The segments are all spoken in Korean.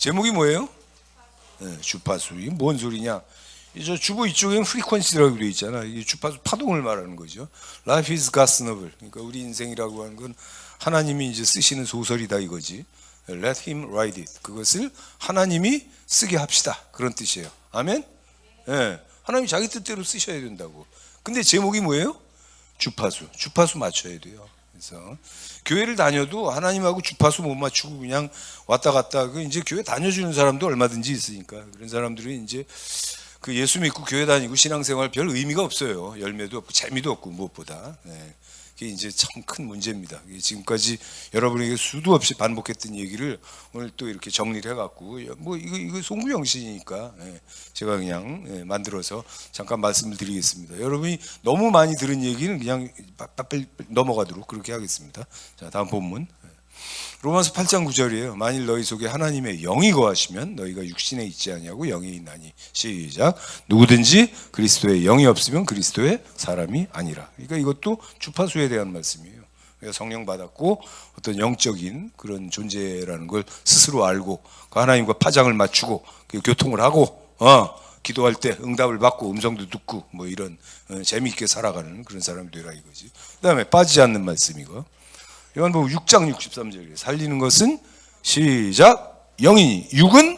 제목이 뭐예요? 네, 주파수. 이게 뭔 소리냐? 저 주보 이쪽에는 프리퀀시라고 되어 있잖아. 이게 주파수 파동을 말하는 거죠. Life is God's novel. 그러니까 우리 인생이라고 하는 건 하나님이 이제 쓰시는 소설이다 이거지. Let him write it. 그것을 하나님이 쓰게 합시다. 그런 뜻이에요. 아멘? 예. 네, 하나님이 자기 뜻대로 쓰셔야 된다고. 근데 제목이 뭐예요? 주파수. 주파수 맞춰야 돼요. 그래서 교회를 다녀도 하나님하고 주파수 못 맞추고 그냥 왔다 갔다 이제 교회 다녀주는 사람도 얼마든지 있으니까 그런 사람들이 이제 그 예수 믿고 교회 다니고 신앙생활 별 의미가 없어요. 열매도 없고 재미도 없고 무엇보다. 네. 이게 이제 참 큰 문제입니다. 지금까지 여러분에게 수도 없이 반복했던 얘기를 오늘 또 이렇게 정리를 해갖고 뭐 이거 송구영신이니까 제가 그냥 만들어서 잠깐 말씀을 드리겠습니다. 여러분이 너무 많이 들은 얘기는 그냥 빨리 넘어가도록 그렇게 하겠습니다. 자, 다음 본문. 로마서 8장 9절이에요. 만일 너희 속에 하나님의 영이 거하시면 너희가 육신에 있지 아니하고 영에 있나니. 시작. 누구든지 그리스도의 영이 없으면 그리스도의 사람이 아니라. 그러니까 이것도 주파수에 대한 말씀이에요. 그러니까 성령 받았고 어떤 영적인 그런 존재라는 걸 스스로 알고 그 하나님과 파장을 맞추고 교통을 하고 기도할 때 응답을 받고 음성도 듣고 뭐 이런 재미있게 살아가는 그런 사람이 되라 이거지. 그다음에 빠지지 않는 말씀이고. 요한복음 6장 63절에 살리는 것은 시작 영이니 육은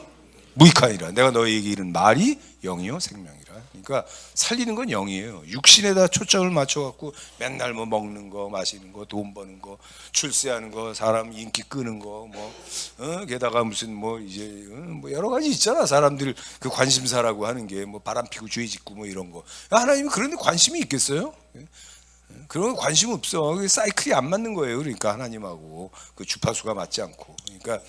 무익하니라. 내가 너희에게 이른 말이 영이요 생명이라. 그러니까 살리는 건 영이에요. 육신에다 초점을 맞춰갖고 맨날 뭐 먹는 거 마시는 거 돈 버는 거 출세하는 거 사람 인기 끄는 거 뭐 게다가 무슨 뭐 이제 뭐 여러 가지 있잖아. 사람들 그 관심사라고 하는 게 뭐 바람 피고 죄 짓고 뭐 이런 거. 하나님은 그런 데 관심이 있겠어요? 그런 관심 없어. 사이클이 안 맞는 거예요. 그러니까 하나님하고 그 주파수가 맞지 않고. 그러니까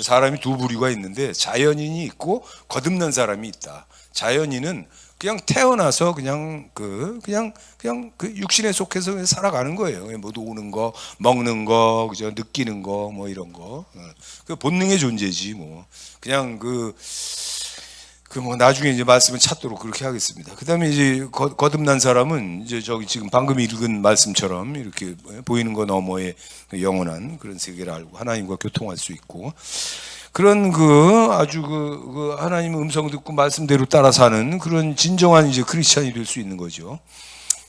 사람이 두 부류가 있는데 자연인이 있고 거듭난 사람이 있다. 자연인은 그냥 태어나서 그냥 그 육신에 속해서 그냥 살아가는 거예요. 뭐 노는 거, 먹는 거, 그죠? 느끼는 거, 뭐 이런 거. 그 본능의 존재지 뭐. 그냥 뭐 나중에 이제 말씀을 찾도록 그렇게 하겠습니다. 그다음에 이제 거듭난 사람은 이제 저기 지금 방금 읽은 말씀처럼 이렇게 보이는 거 너머의 영원한 그런 세계를 알고 하나님과 교통할 수 있고 그런 아주 그 하나님 음성 듣고 말씀대로 따라 사는 그런 진정한 이제 크리스찬이 될 수 있는 거죠.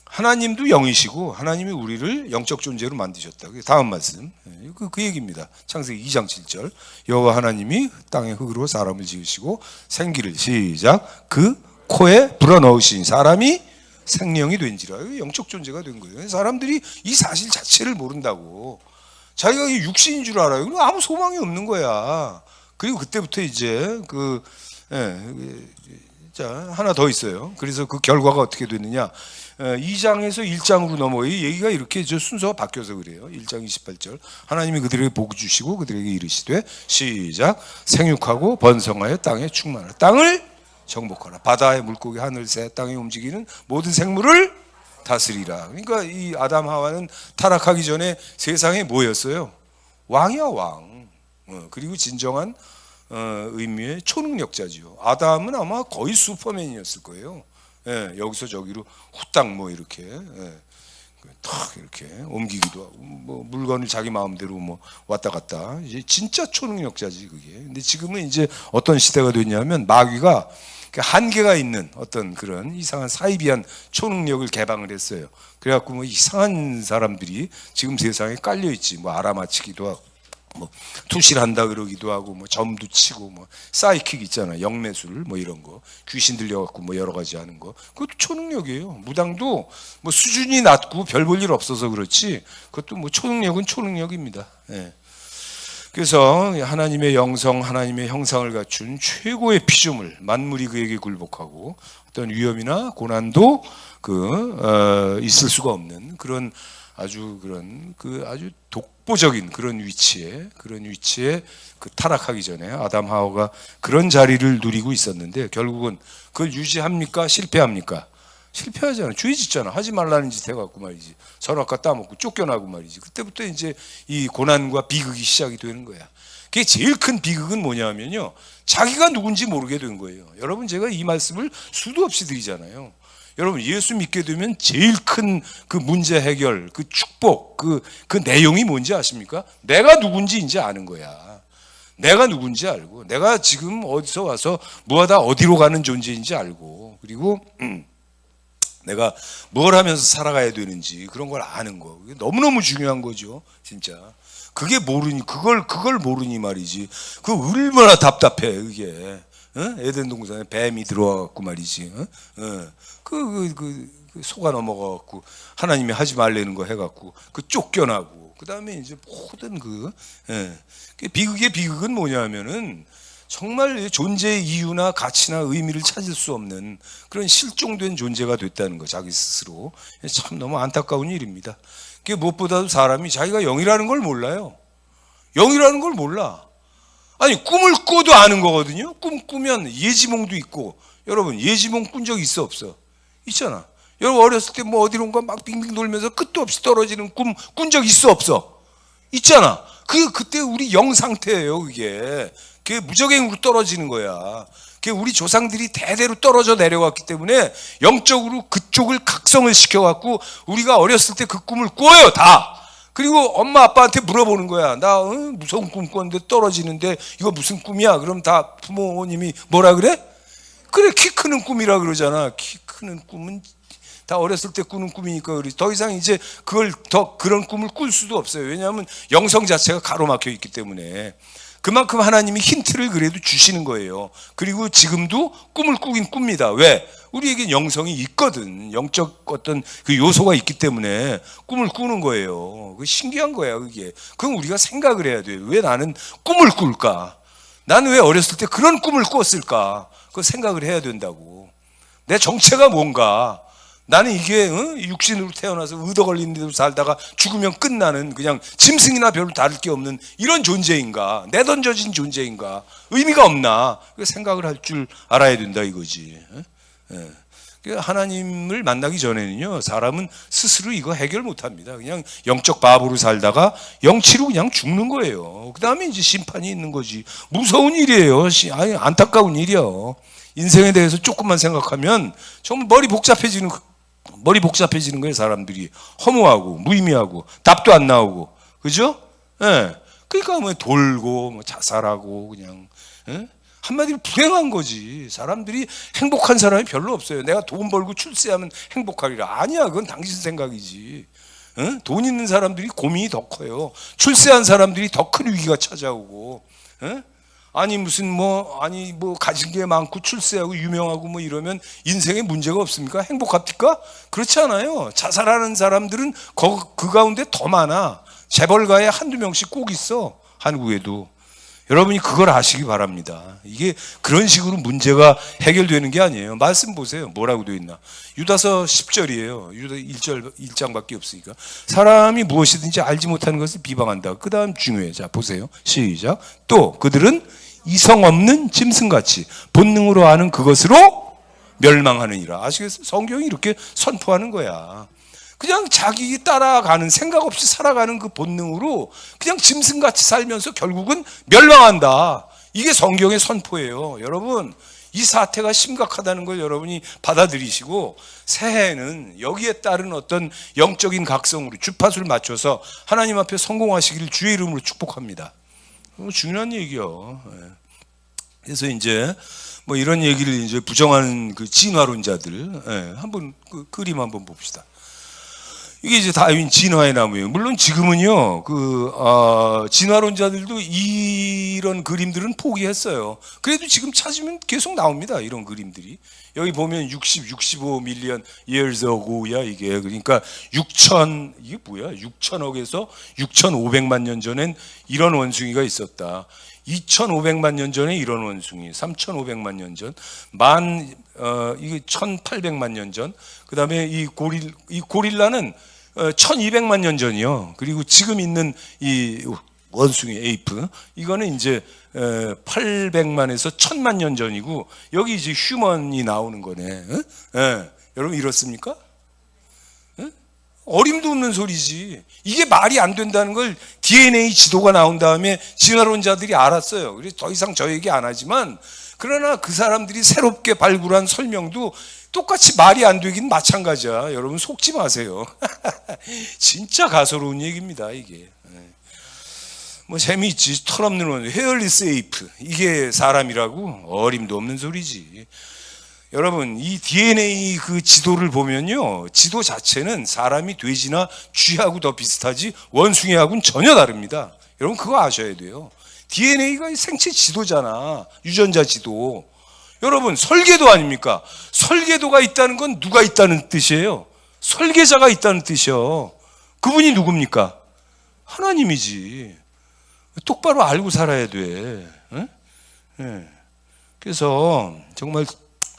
하나님도 영이시고 하나님이 우리를 영적 존재로 만드셨다. 다음 말씀 그 얘기입니다. 창세기 2장 7절 여호와 하나님이 땅의 흙으로 사람을 지으시고 생기를 시작 그 코에 불어넣으신 사람이 생명이 된지라. 영적 존재가 된 거예요. 사람들이 이 사실 자체를 모른다고. 자기가 육신인 줄 알아요. 그럼 아무 소망이 없는 거야. 그리고 그때부터 이제 자 하나 더 있어요. 그래서 그 결과가 어떻게 됐느냐? 2장에서 1장으로 넘어요. 얘기가 이렇게 순서가 바뀌어서 그래요. 1장 28절 하나님이 그들에게 복 주시고 그들에게 이르시되 시작 생육하고 번성하여 땅에 충만하라. 땅을 정복하라. 바다의 물고기 하늘 새 땅에 움직이는 모든 생물을 다스리라. 그러니까 이 아담 하와는 타락하기 전에 세상에 뭐였어요? 왕이야 왕. 그리고 진정한 의미의 초능력자지요. 아담은 아마 거의 슈퍼맨이었을 거예요. 여기서 저기로 후딱 뭐 이렇게 탁 이렇게 옮기기도 하고 뭐 물건을 자기 마음대로 뭐 왔다 갔다 이제 진짜 초능력자지 그게. 근데 지금은 이제 어떤 시대가 됐냐면 마귀가 한계가 있는 어떤 그런 이상한 사이비한 초능력을 개방을 했어요. 그래갖고 뭐 이상한 사람들이 지금 세상에 깔려 있지. 뭐 알아맞히기도 하고. 뭐 투실한다 그러기도 하고 뭐 점도 치고 뭐 사이킥 있잖아 영매술 뭐 이런 거 귀신 들려갖고 뭐 여러 가지 하는 거 그것도 초능력이에요. 무당도 뭐 수준이 낮고 별 볼 일 없어서 그렇지 그것도 뭐 초능력은 초능력입니다. 그래서 하나님의 영성 하나님의 형상을 갖춘 최고의 피조물 만물이 그에게 굴복하고 어떤 위험이나 고난도 있을 수가 없는 그런 아주 독보적인 그런 위치에 타락하기 전에 아담 하와가 그런 자리를 누리고 있었는데 결국은 그걸 유지합니까? 실패합니까? 실패하잖아. 죄 짓잖아. 하지 말라는 짓 해갖고 말이지. 선악과 따먹고 쫓겨나고 말이지. 그때부터 이제 이 고난과 비극이 시작이 되는 거야. 그게 제일 큰 비극은 뭐냐면요. 자기가 누군지 모르게 된 거예요. 여러분 제가 이 말씀을 수도 없이 드리잖아요. 여러분 예수 믿게 되면 제일 큰 그 문제 해결, 그 축복, 그 내용이 뭔지 아십니까? 내가 누군지 이제 아는 거야. 내가 누군지 알고, 내가 지금 어디서 와서 뭐하다 어디로 가는 존재인지 알고, 그리고 내가 뭘 하면서 살아가야 되는지 그런 걸 아는 거, 그게 너무너무 중요한 거죠, 진짜. 그게 모르니, 그걸 모르니 말이지. 그 얼마나 답답해, 그게. 에덴 동산에 뱀이 들어와갖고 말이지. 그 속아 넘어가갖고 하나님이 하지 말라는 거 해갖고 그 쫓겨나고, 그 다음에 이제 모든 비극은 뭐냐면은 정말 존재의 이유나 가치나 의미를 찾을 수 없는 그런 실종된 존재가 됐다는 거, 자기 스스로. 참 너무 안타까운 일입니다. 그게 무엇보다도 사람이 자기가 영이라는 걸 몰라요. 영이라는 걸 몰라. 아니, 꿈을 꿔도 아는 거거든요. 꿈 꾸면 예지몽도 있고. 여러분, 예지몽 꾼 적 있어, 없어? 있잖아. 여러분, 어렸을 때 뭐 어디론가 막 빙빙 돌면서 끝도 없이 떨어지는 꿈 꾼 적 있어, 없어? 있잖아. 그때 우리 영 상태예요, 그게. 그게 무적행으로 떨어지는 거야. 그게 우리 조상들이 대대로 떨어져 내려왔기 때문에 영적으로 그쪽을 각성을 시켜갖고 우리가 어렸을 때 그 꿈을 꿔요, 다. 그리고 엄마 아빠한테 물어보는 거야. 나 무서운 꿈 꿨는데 떨어지는데 이거 무슨 꿈이야? 그럼 다 부모님이 뭐라 그래? 그래, 키 크는 꿈이라 그러잖아. 키 크는 꿈은 다 어렸을 때 꾸는 꿈이니까 그러지. 더 이상 이제 그런 꿈을 꿀 수도 없어요. 왜냐하면 영성 자체가 가로막혀 있기 때문에. 그만큼 하나님이 힌트를 그래도 주시는 거예요. 그리고 지금도 꿈을 꾸긴 꿉니다. 왜? 우리에겐 영성이 있거든. 영적 어떤 그 요소가 있기 때문에 꿈을 꾸는 거예요. 그 신기한 거야, 그게. 그럼 우리가 생각을 해야 돼요. 왜 나는 꿈을 꿀까? 나는 왜 어렸을 때 그런 꿈을 꿨을까? 그 생각을 해야 된다고. 내 정체가 뭔가? 나는 이게 육신으로 태어나서 의도 걸린 대로 살다가 죽으면 끝나는 그냥 짐승이나 별로 다를 게 없는 이런 존재인가? 내던져진 존재인가? 의미가 없나? 생각을 할 줄 알아야 된다 이거지. 하나님을 만나기 전에는요, 사람은 스스로 이거 해결 못합니다. 그냥 영적 바보로 살다가 영치로 그냥 죽는 거예요. 그 다음에 이제 심판이 있는 거지. 무서운 일이에요. 안타까운 일이요. 인생에 대해서 조금만 생각하면 정말 머리 복잡해지는 거예요. 사람들이 허무하고 무의미하고 답도 안 나오고, 그죠? 예. 그러니까 뭐 돌고 뭐 자살하고 그냥 한마디로 불행한 거지. 사람들이 행복한 사람이 별로 없어요. 내가 돈 벌고 출세하면 행복하리라. 아니야, 그건 당신 생각이지. 돈 있는 사람들이 고민이 더 커요. 출세한 사람들이 더 큰 위기가 찾아오고. 아니 가진 게 많고 출세하고 유명하고 뭐 이러면 인생에 문제가 없습니까? 행복합니까? 그렇지 않아요. 자살하는 사람들은 그 가운데 더 많아. 재벌가에 한두 명씩 꼭 있어, 한국에도. 여러분이 그걸 아시기 바랍니다. 이게 그런 식으로 문제가 해결되는 게 아니에요. 말씀 보세요. 뭐라고 되어 있나? 유다서 10절이에요. 유다 1장밖에 없으니까. 사람이 무엇이든지 알지 못하는 것을 비방한다. 그 다음 중요해요. 자, 보세요. 시작. 또 그들은 이성 없는 짐승같이 본능으로 아는 그것으로 멸망하느니라. 아시겠어요? 성경이 이렇게 선포하는 거야. 그냥 자기 따라가는, 생각 없이 살아가는 그 본능으로 그냥 짐승같이 살면서 결국은 멸망한다. 이게 성경의 선포예요. 여러분, 이 사태가 심각하다는 걸 여러분이 받아들이시고 새해에는 여기에 따른 어떤 영적인 각성으로 주파수를 맞춰서 하나님 앞에 성공하시기를 주의 이름으로 축복합니다. 중요한 얘기요. 그래서 이제 뭐 이런 얘기를 이제 부정하는 그 진화론자들, 한번 그 그림 한번 봅시다. 이게 이제 다윈 진화의 나무예요. 물론 지금은요, 진화론자들도 이런 그림들은 포기했어요. 그래도 지금 찾으면 계속 나옵니다. 이런 그림들이. 여기 보면 65 밀리언 years ago야 이게. 그러니까 이게 뭐야? 6천억에서 6,500만 년 전엔 이런 원숭이가 있었다. 2,500만 년 전에 이런 원숭이, 3,500만 년 전, 이게 1,800만 년 전, 그 다음에 이 고릴라는 1,200만 년 전이요. 그리고 지금 있는 이 원숭이 에이프, 이거는 이제 800만에서 1,000만 년 전이고, 여기 이제 휴먼이 나오는 거네. 여러분 이렇습니까? 어림도 없는 소리지. 이게 말이 안 된다는 걸 DNA 지도가 나온 다음에 진화론자들이 알았어요. 그래서 더 이상 저 얘기 안 하지만, 그러나 그 사람들이 새롭게 발굴한 설명도 똑같이 말이 안 되긴 마찬가지야. 여러분 속지 마세요. 진짜 가소로운 얘기입니다, 이게. 뭐 재미있지. 털없는 원, 헤얼리 세이프. 이게 사람이라고? 어림도 없는 소리지. 여러분, 이 DNA 그 지도를 보면요, 지도 자체는 사람이 돼지나 쥐하고 더 비슷하지 원숭이하고는 전혀 다릅니다. 여러분 그거 아셔야 돼요. DNA가 생체 지도잖아. 유전자 지도. 여러분 설계도 아닙니까? 설계도가 있다는 건 누가 있다는 뜻이에요? 설계자가 있다는 뜻이요. 그분이 누굽니까? 하나님이지. 똑바로 알고 살아야 돼. 응? 네. 그래서 정말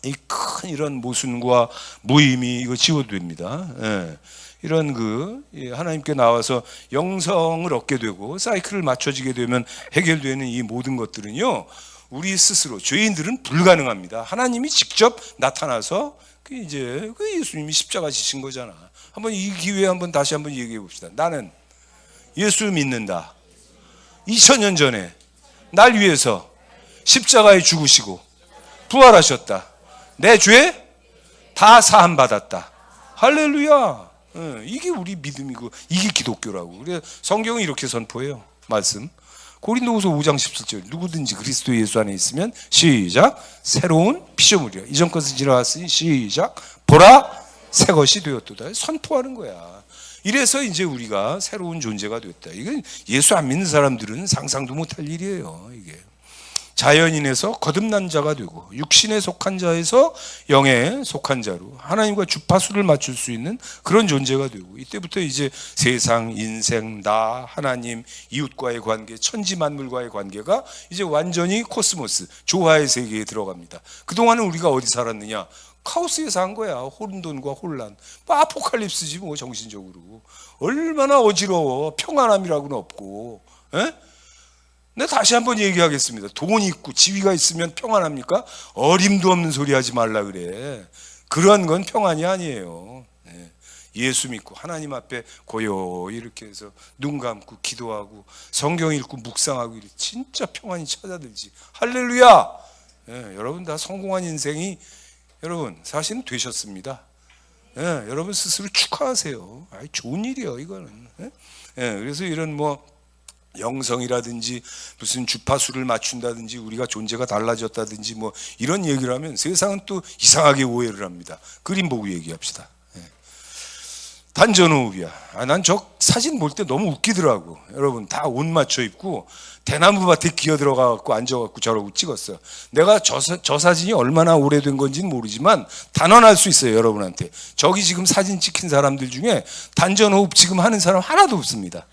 이 큰 이런 모순과 무의미 이거 지워도 됩니다. 예. 이런 하나님께 나와서 영성을 얻게 되고 사이클을 맞춰지게 되면 해결되는 이 모든 것들은요, 우리 스스로 죄인들은 불가능합니다. 하나님이 직접 나타나서 이제 예수님이 십자가 지신 거잖아. 한번 이 기회에 다시 한번 얘기해 봅시다. 나는 예수 믿는다. 2000년 전에 날 위해서 십자가에 죽으시고 부활하셨다. 내 죄 다 사함 받았다. 할렐루야. 이게 우리 믿음이고 이게 기독교라고. 그래 성경은 이렇게 선포해요. 말씀 고린도후서 5장 17절 누구든지 그리스도 예수 안에 있으면 시작 새로운 피조물이야. 이전 것은 지나갔으니 시작 보라 새 것이 되었도다. 선포하는 거야. 이래서 이제 우리가 새로운 존재가 됐다. 이건 예수 안 믿는 사람들은 상상도 못할 일이에요. 이게 자연인에서 거듭난 자가 되고 육신에 속한 자에서 영에 속한 자로 하나님과 주파수를 맞출 수 있는 그런 존재가 되고, 이때부터 이제 세상, 인생, 나, 하나님, 이웃과의 관계, 천지 만물과의 관계가 이제 완전히 코스모스, 조화의 세계에 들어갑니다. 그동안은 우리가 어디 살았느냐? 카오스에 산 거야. 혼돈과 혼란. 뭐 아포칼립스지 뭐. 정신적으로 얼마나 어지러워. 평안함이라고는 없고. 에? 네, 다시 한번 얘기하겠습니다. 돈이 있고 지위가 있으면 평안합니까? 어림도 없는 소리 하지 말라 그래. 그런 건 평안이 아니에요. 네. 예수 믿고 하나님 앞에 고요히 이렇게 해서 눈 감고 기도하고 성경 읽고 묵상하고 이래 진짜 평안이 찾아들지. 할렐루야. 네, 여러분 다 성공한 인생이 여러분 사실은 되셨습니다. 네, 여러분 스스로 축하하세요. 좋은 일이에요 이거는. 네? 네, 그래서 이런 영성이라든지 무슨 주파수를 맞춘다든지 우리가 존재가 달라졌다든지 이런 얘기를 하면 세상은 또 이상하게 오해를 합니다. 그림 보고 얘기합시다. 단전호흡이야. 난 저 사진 볼 때 너무 웃기더라고. 여러분 다 옷 맞춰 입고 대나무 밭에 기어 들어가갖고 앉아갖고 저러고 찍었어. 내가 저 사진이 얼마나 오래된 건지는 모르지만 단언할 수 있어요 여러분한테. 저기 지금 사진 찍힌 사람들 중에 단전호흡 지금 하는 사람 하나도 없습니다.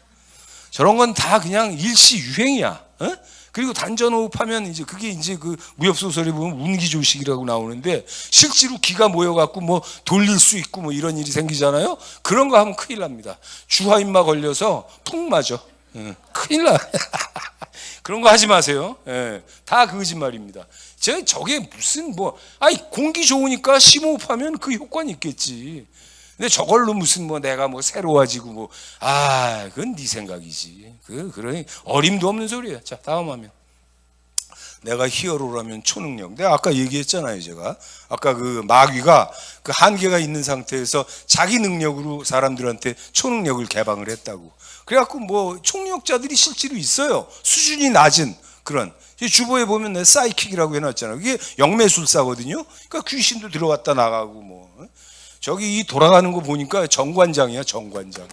저런 건 다 그냥 일시 유행이야. 어? 그리고 단전호흡하면 이제 그게 이제 그 무협소설에 보면 운기조식이라고 나오는데 실제로 기가 모여갖고 돌릴 수 있고 이런 일이 생기잖아요. 그런 거 하면 큰일 납니다. 주화임마 걸려서 푹 맞아. 큰일 나. 그런 거 하지 마세요. 다 거짓말입니다. 저게 무슨 공기 좋으니까 심호흡하면 그 효과는 있겠지. 근데 저걸로 무슨 내가 새로워지고 그건 네 생각이지. 그러니 어림도 없는 소리야. 자, 다음 화면. 내가 히어로라면 초능력. 내가 아까 얘기했잖아요, 제가. 아까 그 마귀가 그 한계가 있는 상태에서 자기 능력으로 사람들한테 초능력을 개방을 했다고. 그래갖고 초능력자들이 실제로 있어요. 수준이 낮은 그런. 주보에 보면 내 사이킥이라고 해놨잖아요. 그게 영매술사거든요. 그러니까 귀신도 들어왔다 나가고 저기 이 돌아가는 거 보니까 정관장이야, 정관장.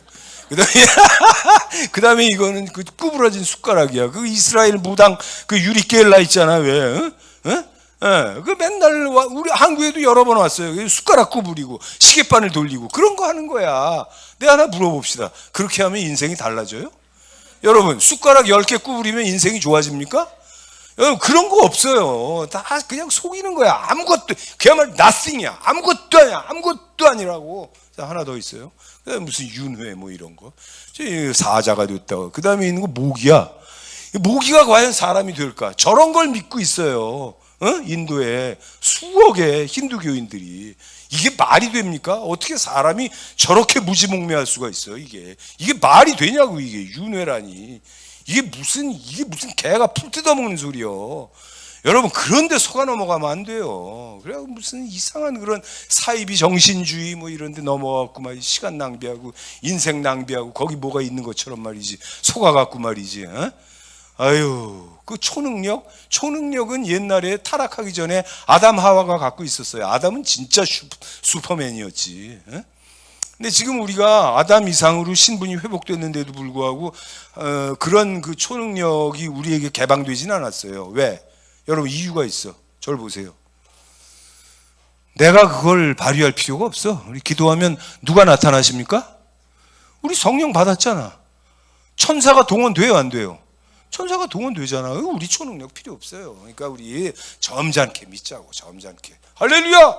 그다음에 이거는 그 구부러진 숟가락이야. 그 이스라엘 무당 그 유리케일라 있잖아, 왜? 그 맨날 우리 한국에도 여러 번 왔어요. 숟가락 구부리고 시계바늘 돌리고 그런 거 하는 거야. 내가 하나 물어봅시다. 그렇게 하면 인생이 달라져요? 여러분, 숟가락 10개 구부리면 인생이 좋아집니까? 여러분, 그런 거 없어요. 다 그냥 속이는 거야. 아무것도, 그야말로 nothing이야. 아무것도 아니야. 아무것도 아니라고. 자, 하나 더 있어요. 그다음에 무슨 윤회 이런 거. 사자가 됐다고. 그 다음에 있는 거 모기야. 모기가 과연 사람이 될까? 저런 걸 믿고 있어요. 인도에 수억의 힌두교인들이. 이게 말이 됩니까? 어떻게 사람이 저렇게 무지몽매할 수가 있어요, 이게 말이 되냐고, 이게 윤회라니. 이게 무슨 개가 풀 뜯어먹는 소리요. 여러분, 그런데 속아 넘어가면 안 돼요. 그래 무슨 이상한 그런 사이비 정신주의 이런 데 넘어가고 시간 낭비하고 인생 낭비하고 거기 뭐가 있는 것처럼 말이지 속아갖고 말이지. 아유, 그 초능력은 옛날에 타락하기 전에 아담 하와가 갖고 있었어요. 아담은 진짜 슈퍼맨이었지. 에? 근데 지금 우리가 아담 이상으로 신분이 회복됐는데도 불구하고 그런 그 초능력이 우리에게 개방되진 않았어요. 왜? 여러분 이유가 있어. 저를 보세요. 내가 그걸 발휘할 필요가 없어. 우리 기도하면 누가 나타나십니까? 우리 성령 받았잖아. 천사가 동원돼요, 안 돼요? 천사가 동원되잖아요. 우리 초능력 필요 없어요. 그러니까 우리 점잖게 믿자고, 점잖게. 할렐루야!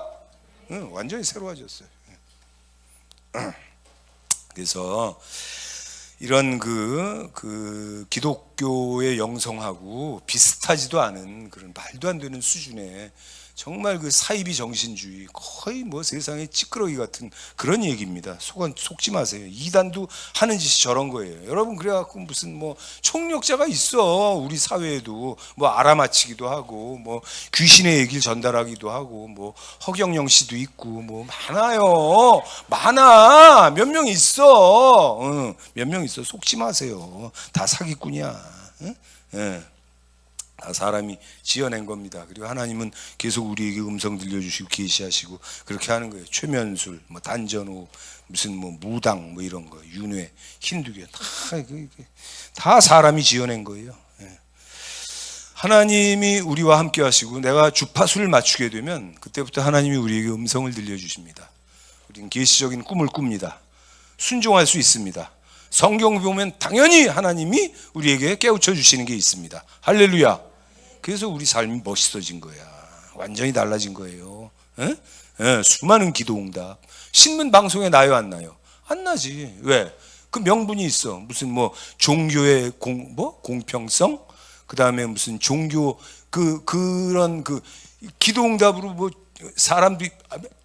응, 완전히 새로워졌어요. 그래서 이런 그 기독교의 영성하고 비슷하지도 않은 그런 말도 안 되는 수준의 정말 그 사이비 정신주의, 거의 뭐 세상의 찌끄러기 같은 그런 얘기입니다. 속지 마세요. 이단도 하는 짓이 저런 거예요. 여러분, 그래갖고 무슨 뭐 총력자가 있어. 우리 사회에도 뭐 알아맞히기도 하고 뭐 귀신의 얘기를 전달하기도 하고 뭐 허경영 씨도 있고 뭐 많아요. 많아. 몇 명 있어. 몇 명 있어. 속지 마세요. 다 사기꾼이야. 응? 예. 다 사람이 지어낸 겁니다. 그리고 하나님은 계속 우리에게 음성 들려주시고 계시하시고 그렇게 하는 거예요. 최면술, 뭐 단전호흡, 무슨 뭐 무당, 뭐 이런 거, 윤회, 힌두교 다 사람이 지어낸 거예요. 하나님이 우리와 함께 하시고 내가 주파수를 맞추게 되면 그때부터 하나님이 우리에게 음성을 들려주십니다. 우리는 계시적인 꿈을 꿉니다. 순종할 수 있습니다. 성경 보면 당연히 하나님이 우리에게 깨우쳐 주시는 게 있습니다. 할렐루야. 그래서 우리 삶이 멋있어진 거야. 완전히 달라진 거예요. 수많은 기도응답. 신문 방송에 나요, 안 나요? 안 나지. 왜? 그 명분이 있어. 무슨 뭐 종교의 공평성, 그 다음에 무슨 종교 그런 기도응답으로 뭐 사람들이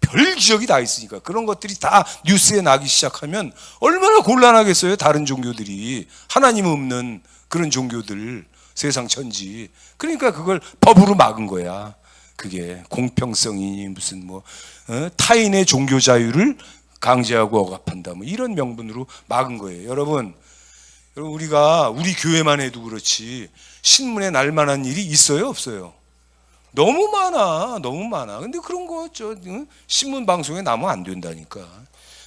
별 기적이 다 있으니까 그런 것들이 다 뉴스에 나기 시작하면 얼마나 곤란하겠어요. 다른 종교들이 하나님 없는 그런 종교들 세상 천지. 그러니까 그걸 법으로 막은 거야. 그게 공평성이니 무슨 뭐 타인의 종교 자유를 강제하고 억압한다 뭐 이런 명분으로 막은 거예요. 여러분 우리가 우리 교회만 해도 그렇지 신문에 날 만한 일이 있어요, 없어요? 너무 많아, 너무 많아. 근데 그런 거 신문 방송에 나면 안 된다니까.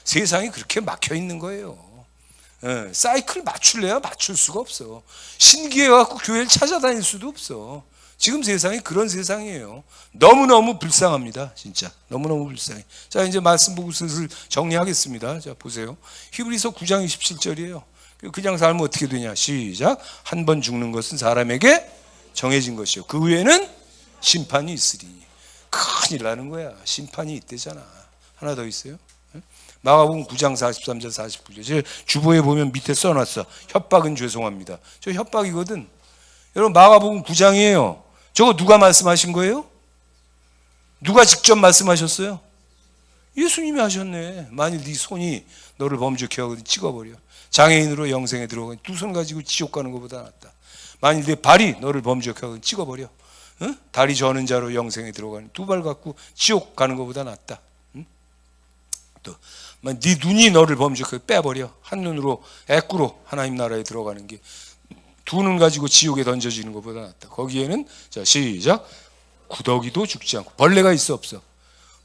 세상이 그렇게 막혀 있는 거예요. 사이클 맞출래야 맞출 수가 없어. 신기해갖고 교회를 찾아다닐 수도 없어. 지금 세상이 그런 세상이에요. 너무너무 불쌍합니다. 진짜 너무너무 불쌍해. 자, 이제 말씀 보고 슬슬 정리하겠습니다. 자, 보세요. 히브리서 9장 27절이에요 그냥 살면 어떻게 되냐. 시작. 한 번 죽는 것은 사람에게 정해진 것이요 그 후에는 심판이 있으리니. 큰일 나는 거야. 심판이 있대잖아. 하나 더 있어요. 마가복음 9장 43절 49절 주보에 보면 밑에 써놨어. 협박은 죄송합니다. 저 협박이거든. 여러분 마가복음 9장이에요. 저거 누가 말씀하신 거예요? 누가 직접 말씀하셨어요? 예수님이 하셨네. 만일 네 손이 너를 범죄케 하거든 찍어버려. 장애인으로 영생에 들어가니 두 손 가지고 지옥 가는 것보다 낫다. 만일 내 발이 너를 범죄케 하거든 찍어버려. 다리 저는 자로 영생에 들어가니 두 발 갖고 지옥 가는 것보다 낫다. 또 네 눈이 너를 범죄케 빼버려. 한 눈으로 애꾸로 하나님 나라에 들어가는 게 두 눈 가지고 지옥에 던져지는 것보다 낫다. 거기에는 자 시작. 구더기도 죽지 않고. 벌레가 있어 없어?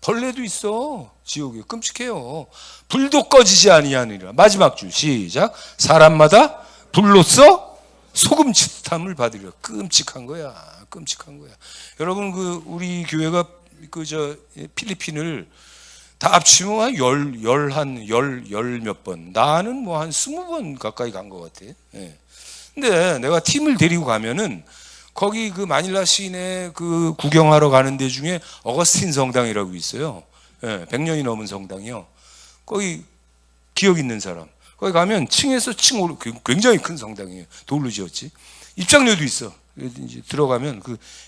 벌레도 있어. 지옥에 끔찍해요. 불도 꺼지지 아니하느니라. 마지막 줄 시작. 사람마다 불로써 소금치탐을 받으리라. 끔찍한 거야. 끔찍한 거야. 여러분 우리 교회가 필리핀을 다 합치면 열 몇 번. 나는 뭐 한 20번 가까이 간 것 같아. 예. 근데 내가 팀을 데리고 가면은 거기 마닐라 시내 구경하러 가는 데 중에 어거스틴 성당이라고 있어요. 예, 100년이 넘은 성당이요. 거기 기억 있는 사람. 거기 가면 층에서 층 오르 굉장히 큰 성당이에요. 돌로 지었지. 입장료도 있어. 이제 들어가면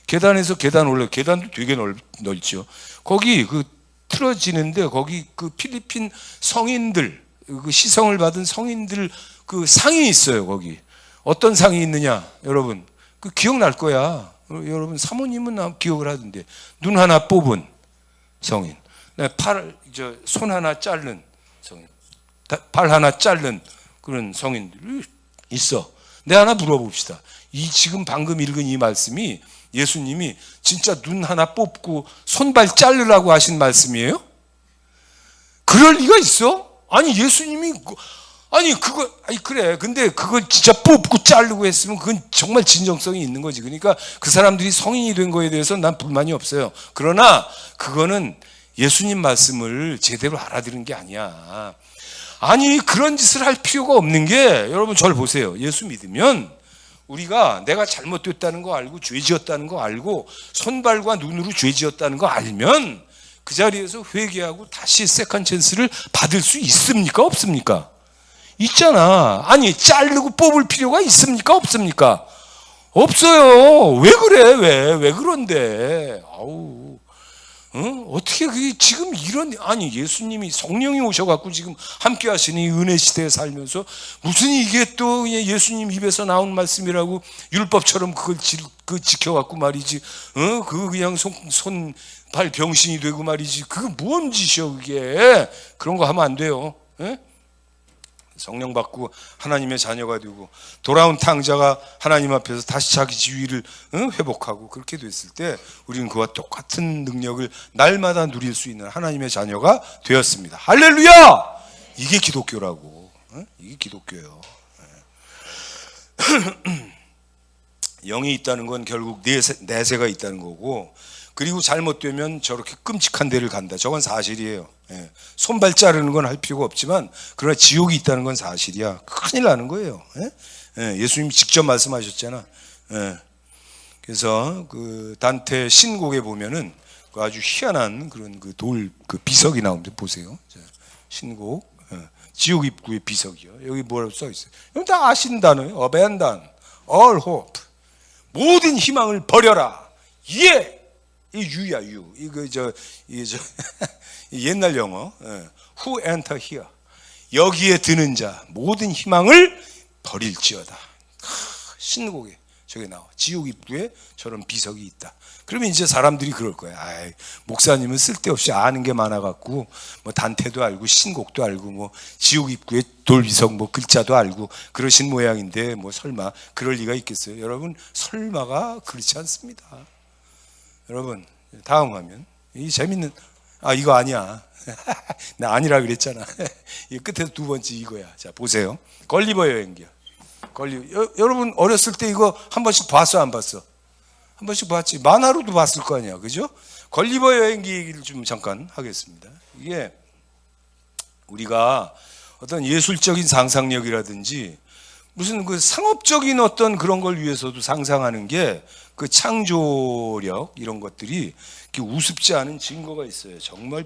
계단에서 계단 올라. 계단도 되게 넓죠. 거기 틀어지는데 거기 필리핀 성인들 시성을 받은 성인들 상이 있어요. 거기 어떤 상이 있느냐, 여러분 기억날 거야. 여러분 사모님은 기억을 하던데 눈 하나 뽑은 성인, 손 하나 자른 성인, 발 하나 자른 그런 성인들이 있어. 내 하나 물어봅시다. 이 지금 방금 읽은 이 말씀이 예수님이 진짜 눈 하나 뽑고 손발 자르라고 하신 말씀이에요? 그럴 리가 있어? 아니 예수님이 그래. 근데 그걸 진짜 뽑고 자르고 했으면 그건 정말 진정성이 있는 거지. 그러니까 그 사람들이 성인이 된 거에 대해서 난 불만이 없어요. 그러나 그거는 예수님 말씀을 제대로 알아들은 게 아니야. 아니 그런 짓을 할 필요가 없는 게, 여러분 저를 보세요. 예수 믿으면 우리가 내가 잘못됐다는 거 알고 죄 지었다는 거 알고 손발과 눈으로 죄 지었다는 거 알면 그 자리에서 회개하고 다시 세컨 찬스를 받을 수 있습니까? 없습니까? 있잖아. 아니 자르고 뽑을 필요가 있습니까? 없습니까? 없어요. 왜 그래? 왜 그런데? 아우, 어떻게 그게 지금 아니 예수님이 성령이 오셔갖고 지금 함께 하시는 이 은혜 시대에 살면서 무슨 이게 또 예수님 입에서 나온 말씀이라고 율법처럼 그걸 지켜갖고 말이지. 그거 그냥 손발 병신이 되고 말이지. 그거 뭔 짓이야 그게. 그런 거 하면 안 돼요. 성령 받고 하나님의 자녀가 되고 돌아온 탕자가 하나님 앞에서 다시 자기 지위를 회복하고 그렇게 됐을 때 우리는 그와 똑같은 능력을 날마다 누릴 수 있는 하나님의 자녀가 되었습니다. 할렐루야! 이게 기독교라고. 이게 기독교예요. 영이 있다는 건 결국 내세가 있다는 거고, 그리고 잘못되면 저렇게 끔찍한 데를 간다. 저건 사실이에요. 손발 자르는 건 할 필요가 없지만 그러나 지옥이 있다는 건 사실이야. 큰일 나는 거예요. 예수님이 직접 말씀하셨잖아. 그래서 그 단테 신곡에 보면은 그 아주 희한한 그런 그 비석이 나옵니다. 보세요. 신곡 지옥 입구의 비석이요. 여기 뭐라고 써 있어요? 여기 다 아시는 단어예요. abandon, all hope, 모든 희망을 버려라. 예. 이 유야 유. 이거 옛날 영어. Who enter here? 여기에 드는 자 모든 희망을 버릴지어다. 신곡에 저게 나와. 지옥 입구에 저런 비석이 있다. 그러면 이제 사람들이 그럴 거야. 목사님은 쓸데없이 아는 게 많아갖고 뭐 단테도 알고 신곡도 알고 뭐 지옥 입구에 돌비석 뭐 글자도 알고 그러신 모양인데 뭐 설마 그럴 리가 있겠어요? 여러분 설마가 그렇지 않습니다. 여러분 다음 화면. 이 재밌는 이거 아니야. 나 아니라 그랬잖아. 이 끝에서 두 번째 이거야. 자 보세요. 걸리버 여행기야. 여러분 어렸을 때 이거 한 번씩 봤어 안 봤어? 한 번씩 봤지. 만화로도 봤을 거 아니야, 그죠? 걸리버 여행기 얘기를 좀 잠깐 하겠습니다. 이게 우리가 어떤 예술적인 상상력이라든지 무슨 그 상업적인 어떤 그런 걸 위해서도 상상하는 게 그 창조력 이런 것들이 우습지 않은 증거가 있어요. 정말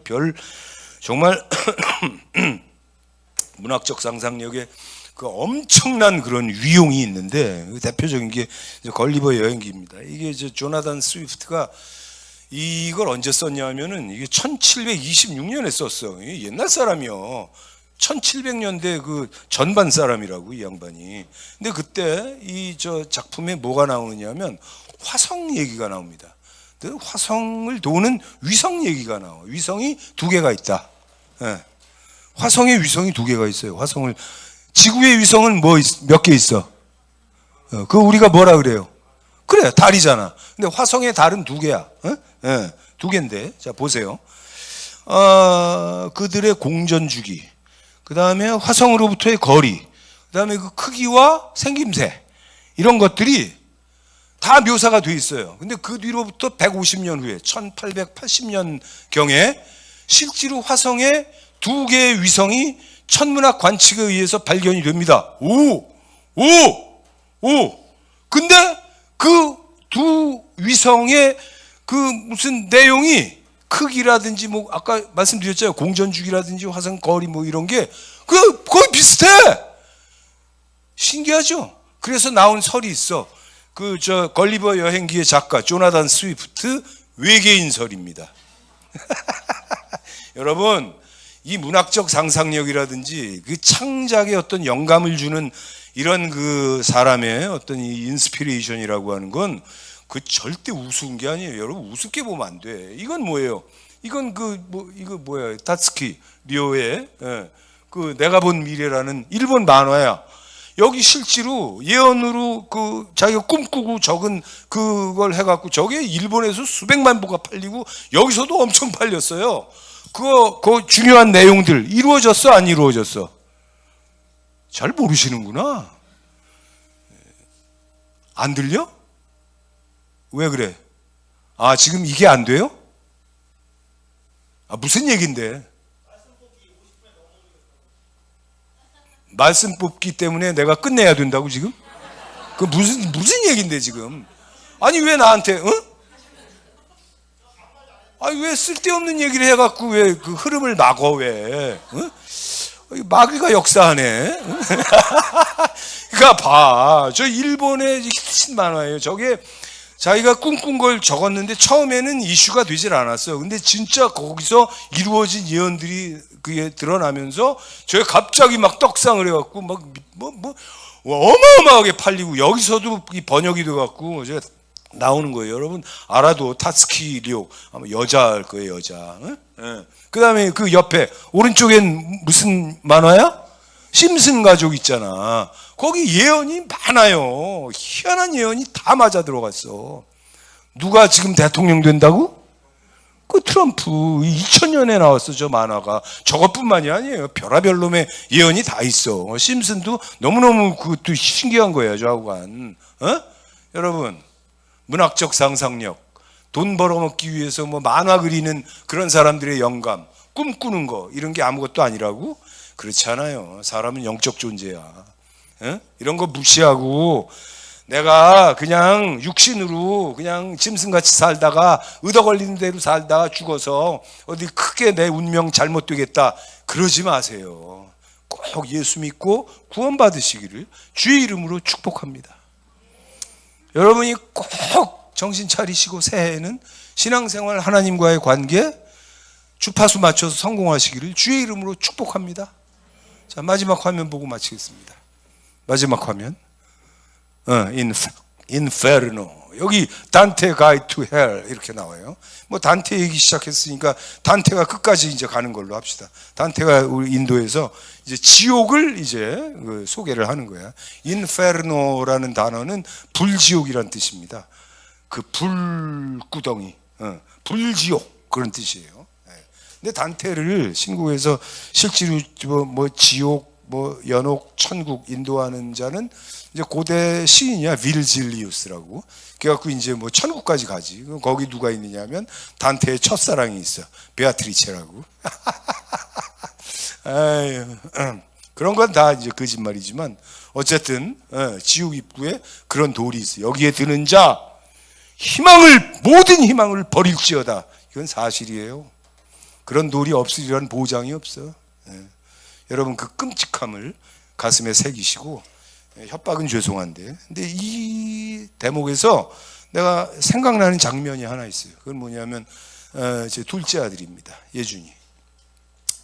문학적 상상력에 그 엄청난 그런 위용이 있는데 대표적인 게 걸리버 여행기입니다. 이게 조나단 스위프트가 이걸 언제 썼냐면은 이게 1726년에 썼어. 옛날 사람이요. 1700년대 그 전반 사람이라고 이 양반이. 근데 그때 이 작품에 뭐가 나오느냐면 화성 얘기가 나옵니다. 화성을 도는 위성 얘기가 나와. 위성이 두 개가 있다. 화성에 위성이 두 개가 있어요. 지구의 위성은 몇 개 있어? 그거 우리가 뭐라 그래요? 그래, 달이잖아. 근데 화성의 달은 두 개야. 두 개인데. 자, 보세요. 그들의 공전 주기. 그 다음에 화성으로부터의 거리. 그 다음에 그 크기와 생김새. 이런 것들이 다 묘사가 돼 있어요. 근데 그 뒤로부터 150년 후에 1880년경에 실제로 화성에 두 개의 위성이 천문학 관측에 의해서 발견이 됩니다. 근데 그 두 위성의 그 무슨 내용이 크기라든지 뭐 아까 말씀드렸잖아요. 공전주기라든지 화성 거리 뭐 이런 게 거의 비슷해. 신기하죠? 그래서 나온 설이 있어. 걸리버 여행기의 작가 조나단 스위프트 외계인설입니다. 여러분 이 문학적 상상력이라든지 그 창작에 어떤 영감을 주는 이런 그 사람의 어떤 이 인스피레이션이라고 하는 건 그 절대 우스운 게 아니에요. 여러분 우습게 보면 안 돼. 이건 뭐예요? 이건 이거 뭐야? 다츠키 료의 그 내가 본 미래라는 일본 만화야. 여기 실제로 예언으로 그 자기가 꿈꾸고 적은 그걸 해갖고 저게 일본에서 수백만 부가 팔리고 여기서도 엄청 팔렸어요. 그 중요한 내용들 이루어졌어, 안 이루어졌어? 잘 모르시는구나. 안 들려? 왜 그래? 아, 지금 이게 안 돼요? 아, 무슨 얘긴데? 말씀 뽑기 때문에 내가 끝내야 된다고 지금? 그 무슨 얘긴데 지금? 아니 왜 나한테 아니 왜 쓸데없는 얘기를 해갖고 왜 그 흐름을 막어 왜? 마귀가 역사하네. 그러니까 봐, 저 일본의 히트 만화예요. 저게 자기가 꿈꾼 걸 적었는데 처음에는 이슈가 되질 않았어요. 근데 진짜 거기서 이루어진 예언들이 그게 드러나면서 저게 갑자기 막 떡상을 해갖고 막 어마어마하게 팔리고 여기서도 번역이 돼갖고 제가 나오는 거예요. 여러분 알아도 타츠키 료 아마 여자일 거예요, 여자. 네. 그 다음에 그 옆에 오른쪽엔 무슨 만화야? 심슨 가족 있잖아. 거기 예언이 많아요. 희한한 예언이 다 맞아 들어갔어. 누가 지금 대통령 된다고? 그 트럼프 2000년에 나왔어 저 만화가. 저것뿐만이 아니에요. 별하별 놈의 예언이 다 있어. 심슨도 너무너무 그것도 신기한 거예요. 저하고간. 여러분 문학적 상상력, 돈 벌어먹기 위해서 뭐 만화 그리는 그런 사람들의 영감, 꿈꾸는 거 이런 게 아무것도 아니라고? 그렇지 않아요. 사람은 영적 존재야. 이런 거 무시하고 내가 그냥 육신으로 그냥 짐승같이 살다가 얻어 걸리는 대로 살다가 죽어서 어디 크게 내 운명 잘못되겠다 그러지 마세요. 꼭 예수 믿고 구원 받으시기를 주의 이름으로 축복합니다. 여러분이 꼭 정신 차리시고 새해에는 신앙생활 하나님과의 관계 주파수 맞춰서 성공하시기를 주의 이름으로 축복합니다. 자, 마지막 화면 보고 마치겠습니다. 마지막 화면. 인페르노. 여기 단테 가이드 투 헬 이렇게 나와요. 뭐 단테 얘기 시작했으니까 단테가 끝까지 이제 가는 걸로 합시다. 단테가 우리 인도에서 이제 지옥을 이제 소개를 하는 거야. 인페르노라는 단어는 불지옥이란 뜻입니다. 그 불구덩이, 불지옥 그런 뜻이에요. 근데 단테를 신구에서 실제로 뭐 지옥, 뭐 연옥, 천국 인도하는 자는 이제 고대 시인이야 virgilius라고. 그래갖고 이제 뭐 천국까지 가지. 거기 누가 있느냐면 단테의 첫사랑이 있어, 베아트리체라고. 아유, 그런 건 다 이제 거짓말이지만 어쨌든 지옥 입구에 그런 돌이 있어. 여기에 드는 자 모든 희망을 버릴지어다. 이건 사실이에요. 그런 돌이 없으리라는 보장이 없어. 여러분 그 끔찍함을 가슴에 새기시고, 협박은 죄송한데, 근데 이 대목에서 내가 생각나는 장면이 하나 있어요. 그건 뭐냐면 제 둘째 아들입니다. 예준이.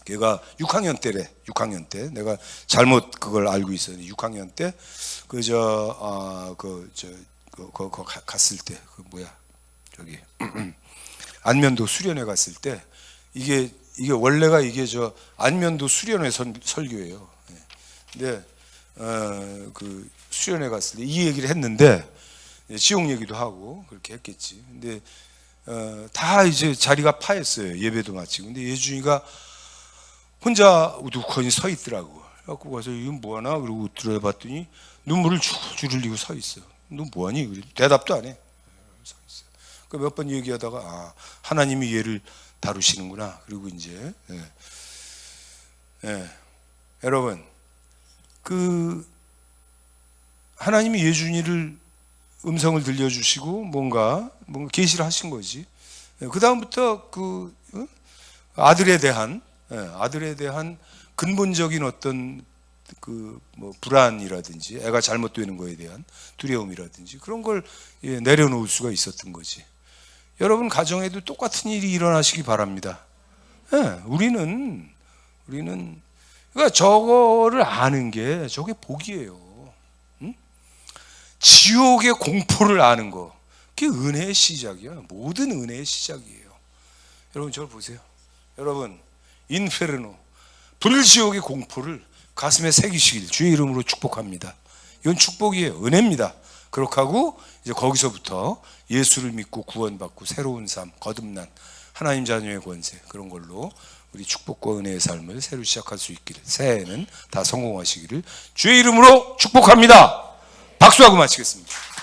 걔가 6학년 때래. 6학년 때 내가 잘못 그걸 알고 있었는데 6학년 때 갔을 때 저기 안면도 수련회 갔을 때 이게 원래가 이게 저 안면도 수련회 설교예요. 근데 그 수련회 갔을 때 이 얘기를 했는데 지옥 얘기도 하고 그렇게 했겠지. 근데 다 이제 자리가 파였어요. 예배도 마치고. 근데 예준이가 혼자 우두커니 서 있더라고. 그래갖고 가서 이건 뭐하나 그러고 들어봤더니 눈물을 줄줄 흘리고 서 있어. 너 뭐하니? 그래. 대답도 안 해. 서 있어. 그 몇 번 얘기하다가 하나님이 얘를 다루시는구나. 그리고 이제 여러분 그 하나님이 예준이를 음성을 들려주시고 뭔가 계시를 하신 거지. 그 다음부터 그 아들에 대한 근본적인 어떤 그 뭐 불안이라든지 애가 잘못되는 거에 대한 두려움이라든지 그런 걸 내려놓을 수가 있었던 거지. 여러분 가정에도 똑같은 일이 일어나시기 바랍니다. 우리는 그러니까 저거를 아는 게 저게 복이에요. 지옥의 공포를 아는 거, 그게 은혜의 시작이야. 모든 은혜의 시작이에요. 여러분 저를 보세요. 여러분 인페르노, 불지옥의 공포를 가슴에 새기시길 주의 이름으로 축복합니다. 이건 축복이에요. 은혜입니다. 그렇게 하고 이제 거기서부터 예수를 믿고 구원받고 새로운 삶, 거듭난 하나님 자녀의 권세, 그런 걸로 우리 축복과 은혜의 삶을 새로 시작할 수 있기를, 새해에는 다 성공하시기를 주의 이름으로 축복합니다. 박수하고 마치겠습니다.